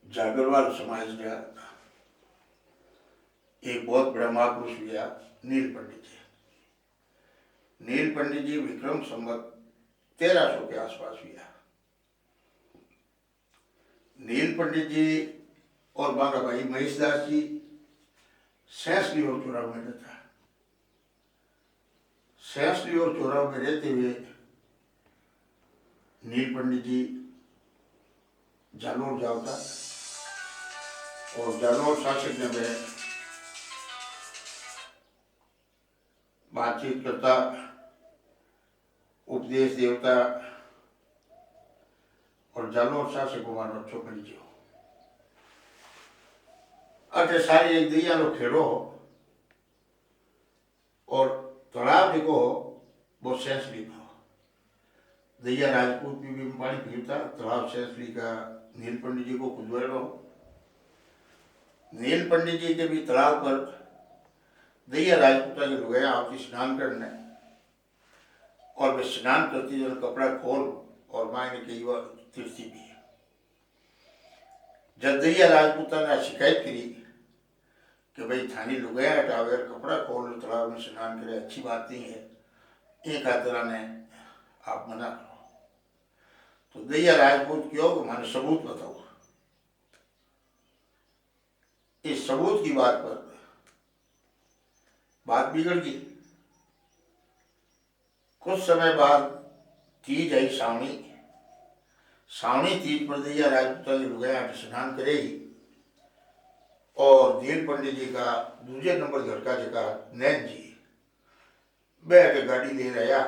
जागरवाल समाज का एक बहुत बड़ा महापुरुष हुआ नील पंडित जी। नील पंडित जी विक्रम संवत 1300 के आसपास हुआ। नील पंडित जी और बांगा भाई महेशदास जी सैंसली और चोराव में रहता। सैंसली और चोराव में रहते हुए नील पंडित जी जालोर जाता और जालोर शासक ने में बातचीत करता, उपदेश देवता और जालोर शासक को मानो छोकरी जो अटे सारी एक दैया लो खेड़ो और तालाब जो वो सैंसली में दैया राजपूत भी पानी पीता। तालाब सैंसली का नील पंडित जी को खुदवाड़ो। नील पंडित जी के भी तालाब पर दैया राजपूता के लुगाया आती स्नान करने और वे स्नान करती जब कपड़ा खोल और मायने कई बार तिरसी भी। जब दैया राजपूता ने शिकायत करी कि भाई थानी लुगाया हटावे कपड़ा खोल तालाब में स्नान करे अच्छी बात नहीं है, एक खातिर ने आप मना करो। तो दैया राजपूत क्यों मैंने सबूत बताओ। इस सबूत की बात पर बात बिगड़ गई। कुछ समय बाद तीज आई सावणी। सावणी तीज पर दैया राजपूता की लुगाया स्नान करेगी और नील पंडित जी का दूसरे नंबर घर का जगह नैन जी बैठ गाड़ी ले रहा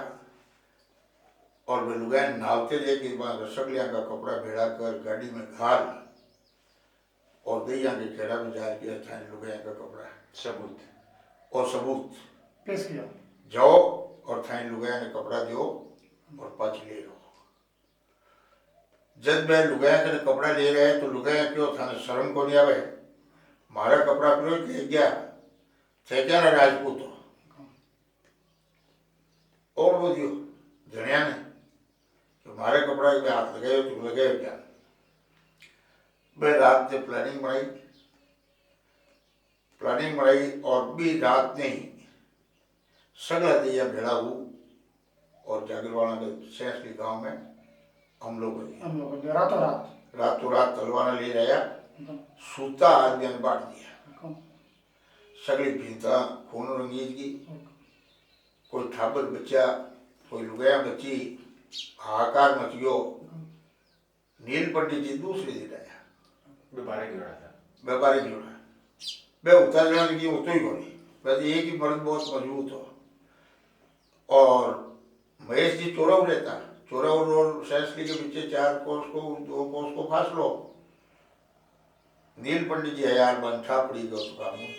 और वे लुगाया नावते लेके रसगलिया का कपड़ा भेड़ा कर गाड़ी में घाल और दैया के खेड़ा में जाके अच्छा लुगाया का कपड़ा सबूत और सबूत पेश किया जाओ और थाने लुगाया ने कपड़ा दो और पाछ ले लो। जब मैं लुगाया के कपड़ा ले रहे हैं तो लुगाया क्यों थाने शर्म को नहीं आवे मारा कपड़ा क्यों ले गया थे क्या ना राजपूत और वो दियो जनिया ने तो मारे कपड़ा के हाथ लगाए तुम लगाए क्या। मैं रात से प्लानिंग बनाई और भी रात ने ही सगला दिया भेड़ा हूँ और जागरवाला के सैंसली गांव में हम लोग रातों रात तलवाना ले रहा सूता आदमी ने बांट दिया। सगली भीता खून रंगीज की कोई ठाबर बच्चा कोई लुगाया बच्ची हाहाकार मचियो। नील पंडित जी दूसरे दिन आया व्यापारी जोड़ा मैं उतार जाने की उतो ही बोली बस एक ही मर्द बहुत मजबूत हो और महेश जी चोराव रहता चोराव और सैंसली के पीछे 4 कोस को 2 कोस को फासलो। नील पंडित जी यार बंठा पड़ी गया उसका मुंह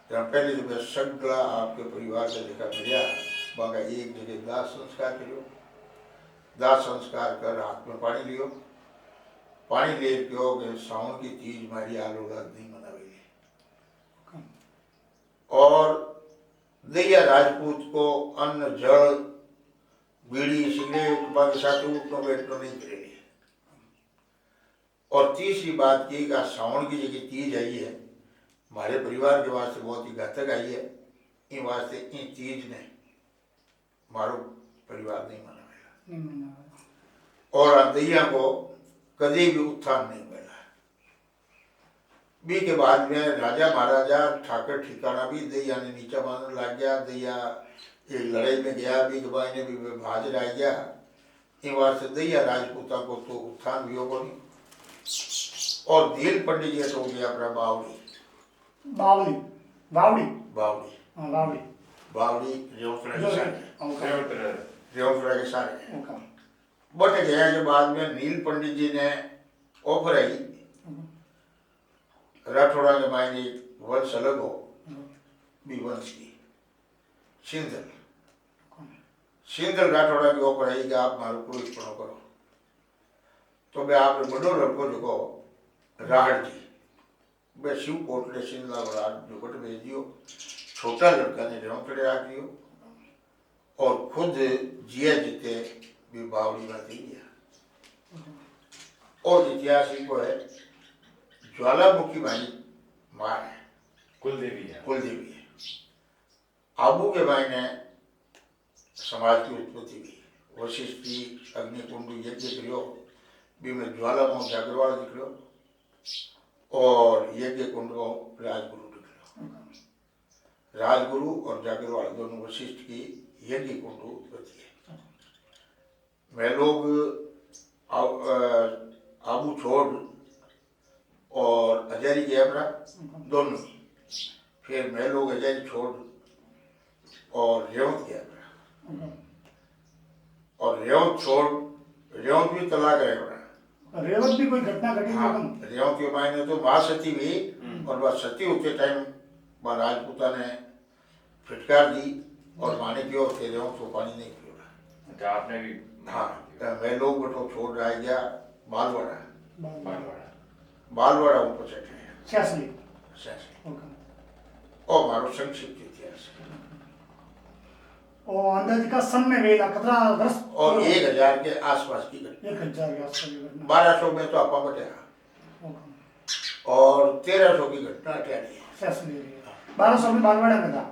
तो पहले तो मैं सगला आपके परिवार से देखा मिला बागा एक जगह दाह संस्कार करो दाह संस्कार कर हाथ में पानी लियो पानी ले क्यों कि सावन की तीज मारी आलोलाद नहीं मनावेगी और दैया राजपूत को अन्न जल बीड़ी सिगरेट बाकी साथ उठनो बैठनो नहीं करेगी। और तीसरी बात की कि सावन की जगह तीज आई है हमारे परिवार के वास्ते बहुत ही घातक आई है इन वास्ते इन तीज ने मारो परिवार नहीं मनावेगा और दैया को कभी भी उत्थान नहीं मिला। बी के बाद में राजा महाराजा ठाकर ठिकाना भी दैया ने नीचा मानने लग गया। दैया एक लड़ाई में गया भी दबाई ने भी भाज रह गया इन वास्ते दैया राजपूता को तो उत्थान भी होगा नहीं। और नील पंडित जी तो गया अपना बावड़ी बावड़ी बावड़ी बावड़ी बावड़ी बावड़ी रेवतरा के सारे बट गया के बाद में नील पंडित जी ने ऑफर आई राठौड़ा के मायने वंश अलग हो भी वंश की सिंधल राठौड़ा की ऑफर आई कि आप मारो पुरुष पढ़ो करो तो मैं आप बड़ो लड़को जो राहड़ जी मैं शिव कोटले सिंधला राज जो बट भेज दियो छोटा लड़का ने रेवतरे रख दियो और खुद जिया जीते भी बावड़ी में दे दिया। और ऐतिहासिक को है ज्वालामुखी भाई माँ है, कुलदेवी है। कुलदेवी है। आबू के भाई ने समाज की उत्पत्ति की, वशिष्ठ की अग्निकुंड यज्ञ करो, बीमे ज्वालामुख जागरवाल निकलो और यज्ञ कुंड को राजगुरु निकलो। राजगुरु और जागरवाल दोनों वशिष्ठ की यज्ञ कुंड उत्पत्ति है। मैं लोग आबू छोड़ और अजारी गया दोनों, फिर मैं लोग अजारी छोड़ और रेवत गया, और रेवत छोड़ रेवत भी तलाक है। रेवत भी कोई घटना घटी? हाँ, रेवत के मायने तो माँ सती भी, और वह सती होते टाइम वह राजपूता ने फिटकार दी और पानी पियो, फिर रेवत को पानी नहीं पियो। अच्छा, आपने भी? हाँ, मैं लोग बटो छोड़ रहा गया बालवाड़ा, बालवाड़ा ऊपर से सैसली। और मारो संक्षिप्त इतिहास और अंदाज का सन में वेला कितना वर्ष? और 1000 के आसपास की घटना। 1000 के आसपास की घटना। 1200 में तो आपा बटेगा और 1300 की घटना अटैनी है। सैसली 1200 में बालवाड़ा में था।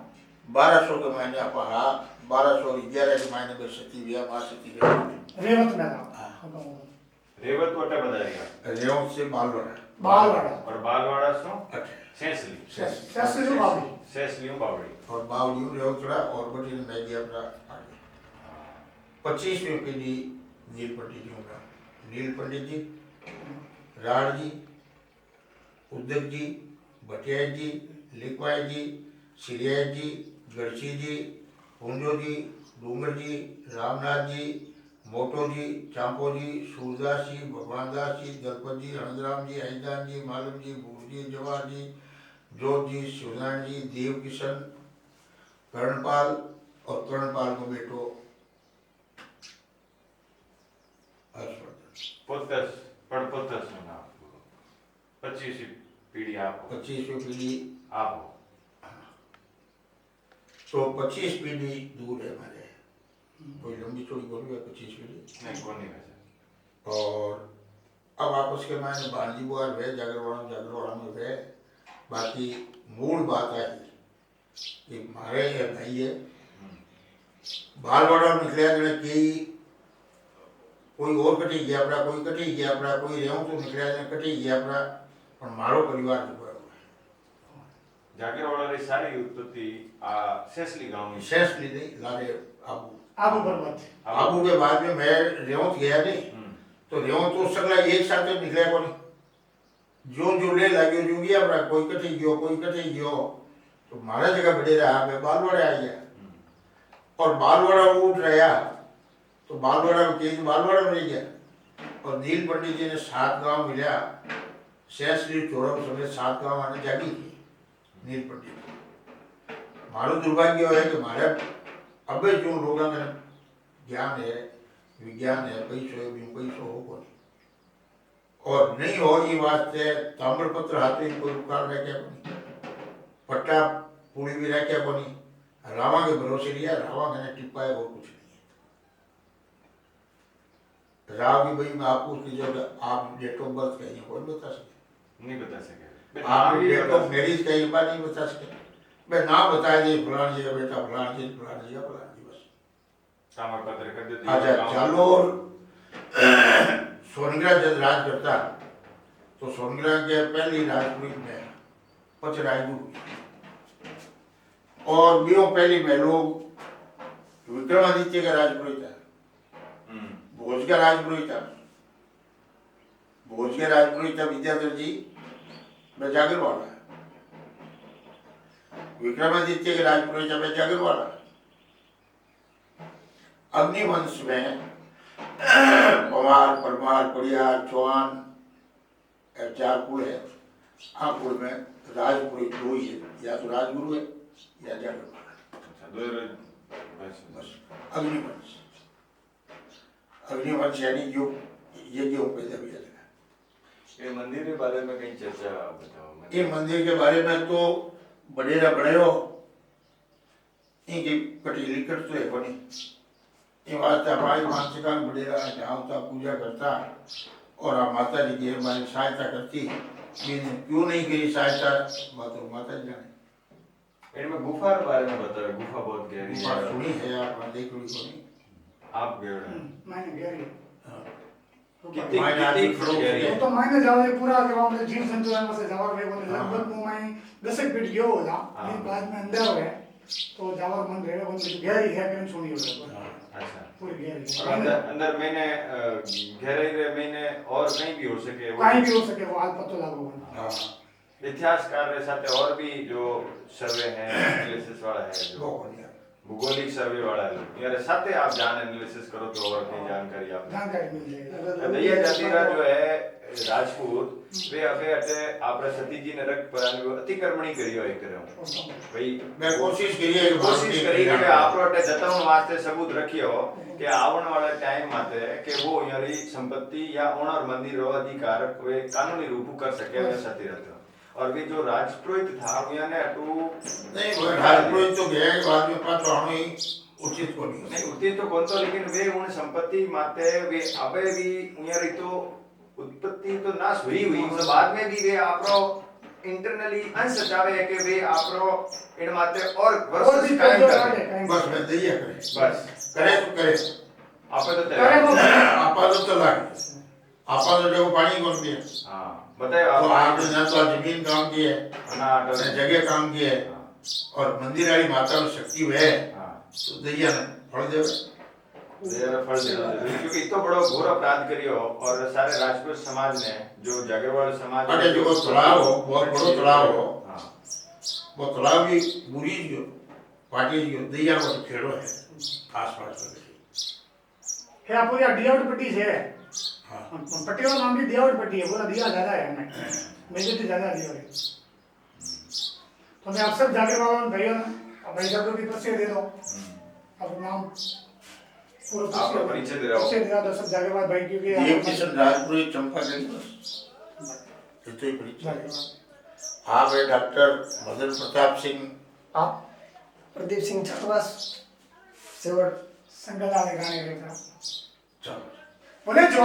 1200 के महीने आपा, हाँ 1211 के महीने में सती विया माँ सती रेवत में था। रेवत वटे बदारिया, रेवत से बालवाड़ा, बालवाड़ा और बालवाड़ा सो अटे सैसली, सैसली बावड़ी, सैसली बावड़ी, और बावड़ी रेवतड़ा और बटी ने मैं गया अपना आगे 25वीं पीढ़ी नील पंडित जी होगा। नील पंडित जी, राण जी, उद्दक जी, भटिया जी, लिखवाई जी, सिरिया जी, गढ़सी जी, पूंजो जी, डूंगर जी, रामनाथ जी, मोटो जी, चांपो जी, सूरदास जी, भगवान दास जी, दलपत जी, हंसराम जी, हईदान जी, मालम जी, भूर जी, जवाहर जी, जोत जी, शिवनारायण जी, देव किशन, कर्णपाल और कर्णपाल को बेटो हर्षवर्धन। पुत्रस पड़पुत्रस में नाम 25वीं पीढ़ी आप हो। 25वीं पीढ़ी आप हो। तो 25 पीढ़ी दूर है हमारे, कोई लंबी चौड़ी बोली है 25 पीढ़ी नहीं, कौन नहीं वैसे। और अब आपस के मायने बांधी बुआर वे जागरवाड़ा में वे, बाकी मूल बात आई कि मारे है भाई है बालवाड़ा में निकलिया जने कि कोई और कटी गया अपना, कोई कटी गया अपना, कोई रेव तो निकलिया जने कटी गया अपना, और मारो परिवार जो है जागरवाड़ा री सारी उत्पत्ति आ सैसली गांव में। सैसली नहीं लारे आबू, आबू पर्वत। आबू के बाद में मैं रेवत गया नहीं, तो रेवत तो सगला एक साथ निकलिया को नहीं, जो ले लाग्यो जो गया अपना, कोई कटी गयो, तो मारा जगह बढ़े रहा, मैं बालवाड़ा आ गया और बालवाड़ा उठ रहा, तो बालवाड़ा में तेज बालवाड़ा में रह गया। और नील पंडित जी ने 7 गांव मिला, सैसली चोरम समेत 7 गांव आने जागी थी नील पंडित। मारो दुर्भाग्य है कि मारे अबे जो लोगों में ज्ञान है, विज्ञान है, पैसो हो को नहीं, और नहीं हो ये वास्ते ताम्रपत्र हाथ में कोई रुकाल रह क्या कोनी, पट्टा पूरी भी रह क्या कोनी, रावा के भरोसे लिया, रावा मैंने टिप्पा है और कुछ नहीं है। राव की भाई मैं आपको उसकी जगह आप डेट ऑफ बर्थ कहीं कौन बता सके? नहीं बता सके। आप डेट ऑफ मैरिज कहीं बार नहीं बता सके। मैं नाम बताया जी फलान जी का बेटा फलान जी बस। ताम्रपत्र कर देते। अच्छा जालोर सोनग्रा जब राज करता तो सोनग्रा के पहली राजपुरी में पच राजगुरु, और बीओ पहली में लोग विक्रमादित्य का राजपुरी था, भोज का राजपुरी था, भोज के राजपुरी था विद्याधर जी मैं जागरवाड़ा, विक्रमादित्य के राजपुरी था मैं जागरवाड़ा। अग्निवंश में पवार, परमार, पड़ियार, चौहान 4 कुल है। हाँ कुल में राजपुरी 2 ही है, या तो राजगुरु है या जागरवाड़ा। बस अग्निवंश, अग्निवंश यानी जो यज्ञ पैदा किया जाएगा। ये मंदिर के बारे में कहीं चर्चा बताओ। ये मंदिर के बारे में तो बडेरा बड़े हो, इनकी कटीली कट तो है कोनी, ये वास्ते हमारी मानसिका बडेरा जाता पूजा करता और आप माता जी की हमारी सहायता करती मैंने क्यों नहीं करी सहायता बात तो माता जी जाने। इनमें गुफा के बारे में बताओ। गुफा बहुत गहरी बात है। सुनी है आप देख ली को नहीं आप गए हो? मैंने गहरी हाँ। कितनी मायने आज कितनी भी फुट गहरी वो है? तो मैंने जाओ ये पूरा के वहाँ जीव जंतु है वैसे जावर में बोले हाँ। लगभग वो मैं 10 फीट गयो होला हाँ। लेकिन बाद में अंदर हो गए तो जावर मन रहे वो गहरी है मैंने सुनी हो अच्छा। पूरी गहरी और है अंदर अंदर मैंने गहराई में मैंने और कहीं भी हो सके वो कहीं भी हो सके वो आज पतो लागो हाँ इतिहासकार के साथ और भी जो सर्वे हैं एनालिसिस वाला है जो बहुत बढ़िया भूगोलिक सर्वे वाला है यार साथे आप जान एनालिसिस करो तो और कहीं जानकारी आप जानकारी मिल जाएगी दैया जातिरा जो है राजपूत वे अबे अटे आपरे सतीजी ने रक्त पर अतिक्रमणी करियो एक तरह भाई मैं कोशिश करिए कि कोशिश करी कि आपरो अटे जतन वास्ते सबूत रखियो कि आवन वाले टाइम माते कि वो यारी संपत्ति या ओनर मंदिर रो अधिकार वे कानूनी रूप कर सके वे सती रहते और भी जो राजपुरोहित था वो ने अटू नहीं वो राजपुरोहित तो गया के बाद में पाछो हमें उचित को नहीं उती तो कौन तो लेकिन वे उन संपत्ति माते वे अबे भी यारी तो उत्पत्ति तो नाश हुई उस बाद में भी वे आपरो इंटरनली अंश चाहे कि वे आपरो इन माते और वर्ष भी कायम कर करे बस मैं दैया करे बस करे तो करे आपे तो करे वो आपा तो चला आपा तो जो पानी कौन दिया हां बताइए तो आप आपने ना तो जमीन काम की है ना ना जगह काम की है और मंदिर वाली माता में शक्ति है हां तो दैया ने फल दे देर फल देना जरूरी क्योंकि इतो बड़ो घोर अपराध करियो और सारे राजपूत समाज ने जो जागरवाल समाज अरे जो तालाब हो बहुत बड़ो तालाब हो हां वो तालाब भी बुरी जो पार्टी जो दैया को खेड़ो है आसपास में है आपको या डियाउट पट्टी से हाँ पट्टी का नाम भी डियाउट पट्टी है पूरा दिया ज्यादा है हमें मेजोरिटी ज्यादा दिया है तो मैं अक्सर जाके बाबा भैया अब भाई साहब को भी परिचय दे दो अब नाम पूरा आपका परिचय दे रहा हो। परिचय दे रहा था सब जाके बाद भाई क्योंकि ये किशन राजपुरी चंपा गई बस इतने परिचय आप है डॉक्टर मदन प्रताप सिंह आप प्रदीप सिंह चकवास सेवट संगला गाने रहता चलो बोले जो